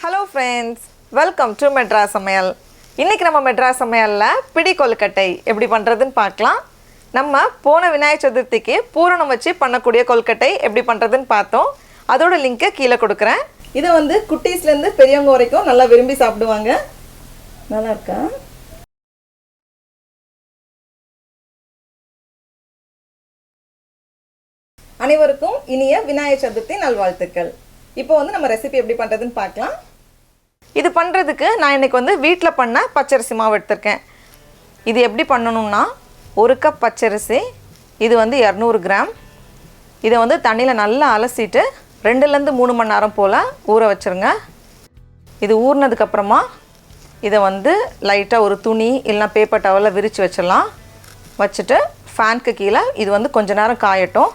Hello friends, welcome to Madras Samayal. இன்னைக்கு நம்ம மெட்ராஸ் சமையல்ல பிடி கொல்லுக்கட்டை எப்படி பண்றதுன்னு பார்க்கலாம். நம்ம போன விநாயகர் சதுர்த்திக்கு பூரணம் வச்சு பண்ணக்கூடிய கொல்லுக்கட்டை எப்படி பண்றதுன்னு பார்த்தோம். அதோட லிங்கை கீழே கொடுக்கிறேன். இது வந்து குட்டீஸ்ல இருந்து பெரியவங்க வரைக்கும் நல்லா விரும்பி சாப்பிடுவாங்க. நல்லா இருக்கா? அனைவருக்கும் இனிய விநாயகர் சதுர்த்தி நல்வாழ்த்துக்கள். இப்போ வந்து நம்ம ரெசிபி எப்படி பண்றதுன்னு பார்க்கலாம். இது பண்றதுக்கு நான் இன்னைக்கு வந்து வீட்ல பண்ண பச்சரிசி மாவு எடுத்துர்க்கேன். இது எப்படி பண்ணனும்னா 1 கப் பச்சரிசி, இது வந்து 200 கிராம். இதை வந்து தண்ணியில நல்லா அலசிட்டு 2 ல இருந்து 3 மணி நேரம் போல ஊற வச்சிருங்க. இது ஊறினதுக்கு அப்புறமா இதை வந்து லைட்டா ஒரு துணி இல்லனா பேப்பர் டவல்ல விரிச்சு வச்சிடலாம். வச்சிட்டு ஃபேனுக்கு கீழ இது வந்து கொஞ்ச நேரம் காயட்டும்.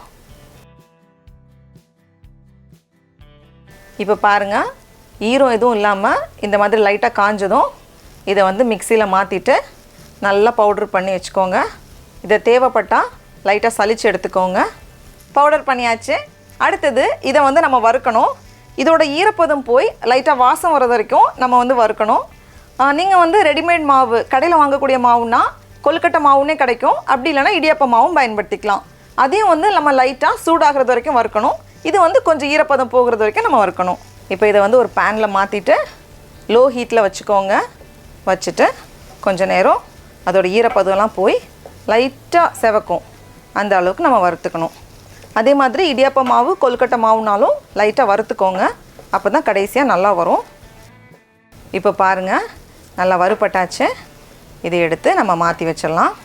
இப்போ பாருங்க, ஈரம் எதுவும் இல்லாமல் இந்த மாதிரி லைட்டாக காஞ்சதும் இதை வந்து மிக்சியில் மாற்றிட்டு நல்லா பவுடர் பண்ணி வச்சுக்கோங்க. இதை தேவைப்பட்டால் லைட்டாக சலிச்சு எடுத்துக்கோங்க. பவுடர் பண்ணியாச்சு. அடுத்தது இதை வந்து நம்ம வறுக்கணும். இதோட ஈரப்பதம் போய் லைட்டாக வாசம் வர வரைக்கும் நம்ம வந்து வறுக்கணும். நீங்கள் வந்து ரெடிமேட் மாவு கடையில் வாங்கக்கூடிய மாவுனா கொல்லுக்கட்டை மாவுன்னே கிடைக்கும். அப்படி இல்லைனா இடியாப்ப மாவும் பயன்படுத்திக்கலாம். அதையும் வந்து நம்ம லைட்டாக சூடாகிறது வரைக்கும் வறுக்கணும். இது வந்து கொஞ்சம் ஈரப்பதம் போகிறது வரைக்கும் நம்ம வறுக்கணும். இப்போ இதை வந்து ஒரு பேனில் மாற்றிட்டு லோ ஹீட்டில் வச்சுக்கோங்க. வச்சுட்டு கொஞ்சம் நேரம் அதோட ஈரப்பதம்லாம் போய் லைட்டாக செவக்கும். அந்த அளவுக்கு நம்ம வறுத்துக்கணும். அதே மாதிரி இடியாப்ப மாவு கொல்லுக்கட்டை மாவுனாலும் லைட்டாக வறுத்துக்கோங்க. அப்போ தான் கடைசியாக நல்லா வரும். இப்போ பாருங்கள், நல்லா வறுப்பட்டாச்சு. இதை எடுத்து நம்ம மாற்றி வச்சிடலாம்.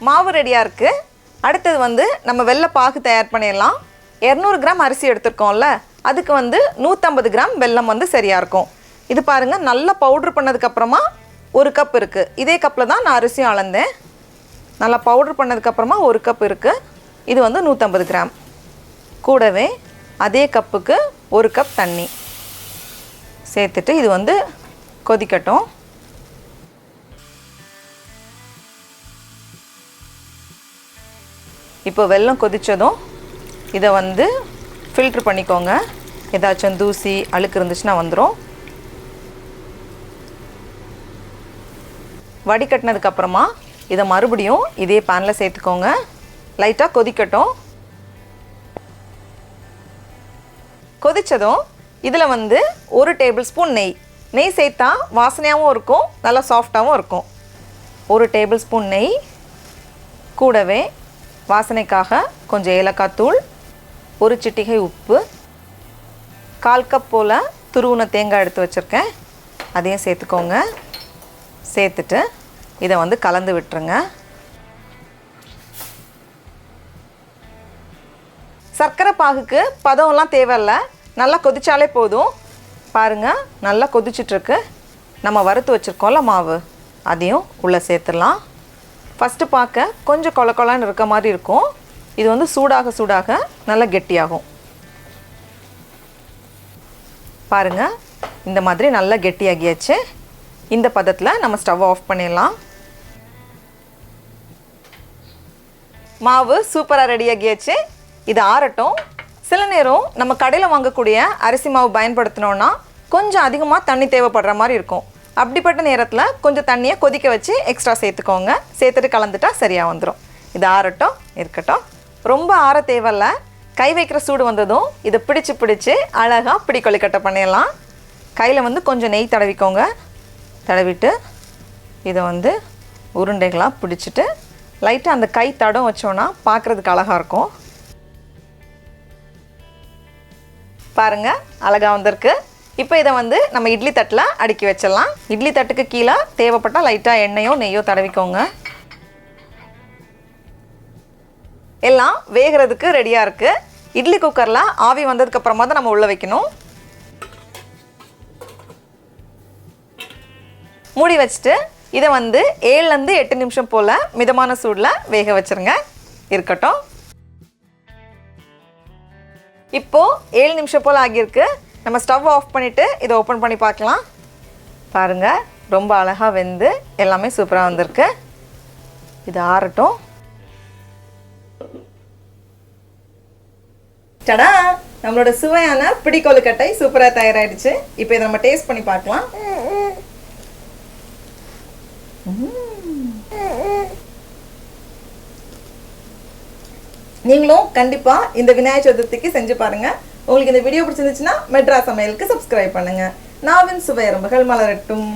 மாவு ரெடியாக இருக்குது. அடுத்தது வந்து நம்ம வெள்ளை பாகு தயார் பண்ணிடலாம். 200 கிராம் அரிசி எடுத்துருக்கோம்ல, அதுக்கு வந்து 150 கிராம் வெல்லம் வந்து சரியாக இருக்கும். இது பாருங்கள், நல்லா பவுட்ரு பண்ணதுக்கப்புறமா 1 கப் இருக்குது. இதே கப்பில் தான் நான் அரிசியும் அளந்தேன். நல்லா பவுட்ரு பண்ணதுக்கப்புறமா 1 கப் இருக்குது. இது வந்து 150 கிராம். கூடவே அதே கப்புக்கு 1 கப் தண்ணி சேர்த்துட்டு இது வந்து கொதிக்கட்டும். இப்போ வெல்லம் கொதித்ததும் இதை வந்து ஃபில்ட்ரு பண்ணிக்கோங்க. ஏதாச்சும் தூசி அழுக்கு இருந்துச்சுன்னா வந்துடும். வடிகட்டினதுக்கப்புறமா இதை மறுபடியும் இதே பேனில் சேர்த்துக்கோங்க. லைட்டாக கொதிக்கட்டும். கொதித்ததும் இதில் வந்து 1 டேபிள் ஸ்பூன் நெய் சேர்த்தா வாசனையாகவும் இருக்கும், நல்லா சாஃப்டாகவும் இருக்கும். 1 டேபிள் ஸ்பூன் நெய், கூடவே வாசனைக்காக கொஞ்சம் ஏலக்காய் தூள், 1 சிட்டிகை உப்பு, 1/4 கப் போல் துருவின தேங்காய் எடுத்து வச்சுருக்கேன், அதையும் சேர்த்துக்கோங்க. சேர்த்துட்டு இதை வந்து கலந்து விட்டுருங்க. சர்க்கரை பாகுக்கு பதம்லாம் தேவையில்லை, நல்லா கொதிச்சாலே போதும். பாருங்கள், நல்லா கொதிச்சிட்ருக்கு. நம்ம வறுத்து வச்சுருக்கோம்ல மாவு, அதையும் உள்ளே சேர்த்துடலாம். ஃபஸ்ட்டு பார்க்க கொஞ்சம் கொல கொலன்னு இருக்க மாதிரி இருக்கும். இது வந்து சூடாக சூடாக நல்லா கெட்டியாகும். பாருங்கள், இந்த மாதிரி நல்லா கெட்டியாகியாச்சு. இந்த பதத்தில் நம்ம ஸ்டவ் ஆஃப் பண்ணிடலாம். மாவு சூப்பராக ரெடியாகியாச்சு. இது ஆறட்டும். சில நேரம் நம்ம கடையில் வாங்கக்கூடிய அரிசி மாவு பயன்படுத்தினோன்னா கொஞ்சம் அதிகமாக தண்ணி தேவைப்படுற மாதிரி இருக்கும். அப்படிப்பட்ட நேரத்தில் கொஞ்சம் தண்ணியை கொதிக்க வச்சு எக்ஸ்ட்ரா சேர்த்துக்கோங்க. சேர்த்துட்டு கலந்துட்டா சரியாக வந்துடும். இது ஆறட்டும், இருக்கட்டும். ரொம்ப ஆற தேவையில்ல. கை வைக்கிற சூடு வந்ததும் இதை பிடிச்சி அழகாக பிடி கொல்லுக்கட்டை பண்ணிடலாம். கையில் வந்து கொஞ்சம் நெய் தடவிக்கோங்க. தடவிட்டு இதை வந்து உருண்டைகளாக பிடிச்சிட்டு லைட்டாக அந்த கை தடம் வச்சோன்னா பார்க்குறதுக்கு அழகாக இருக்கும். பாருங்கள், அழகாக வந்திருக்கு. இப்போ இதை வந்து நம்ம இட்லி தட்டில் அடுக்கி வச்சிடலாம். இட்லி தட்டுக்கு கீழே தேவைப்பட்டால் லைட்டாக எண்ணெயோ நெய்யோ தடவிக்கோங்க. எல்லாம் வேகிறதுக்கு ரெடியாக இருக்குது. இட்லி குக்கரில் ஆவி வந்ததுக்கப்புறமா தான் நம்ம உள்ளே வைக்கணும். மூடி வச்சுட்டு இதை வந்து 7 ல இருந்து 8 நிமிஷம் போல் மிதமான சூடில் வேக வச்சுருங்க. இருக்கட்டும். இப்போது 7 நிமிஷம் போல் ஆகியிருக்கு. நம்ம ஸ்டவ் ஆஃப் பண்ணிவிட்டு இதை ஓப்பன் பண்ணி பார்க்கலாம். பாருங்கள், ரொம்ப அழகாக வெந்து எல்லாமே சூப்பராக வந்திருக்கு. இது ஆறட்டும். டடா! நம்மளோட சுவையான பிடி கொழுக்கட்டை சூப்பராக தயாராகிடுச்சு. இப்போ இதை நம்ம டேஸ்ட் பண்ணி பார்க்கலாம். நீங்களும் கண்டிப்பாக இந்த விநாயகர் சதுர்த்திக்கு செஞ்சு பாருங்கள். உங்களுக்கு இந்த வீடியோ பிடிச்சிருந்துச்சுன்னா மெட்ராஸ் சமையலுக்கு சப்ஸ்கிரைப் பண்ணுங்கள். நாவின் சுவை எறும்புகள் மலரட்டும்.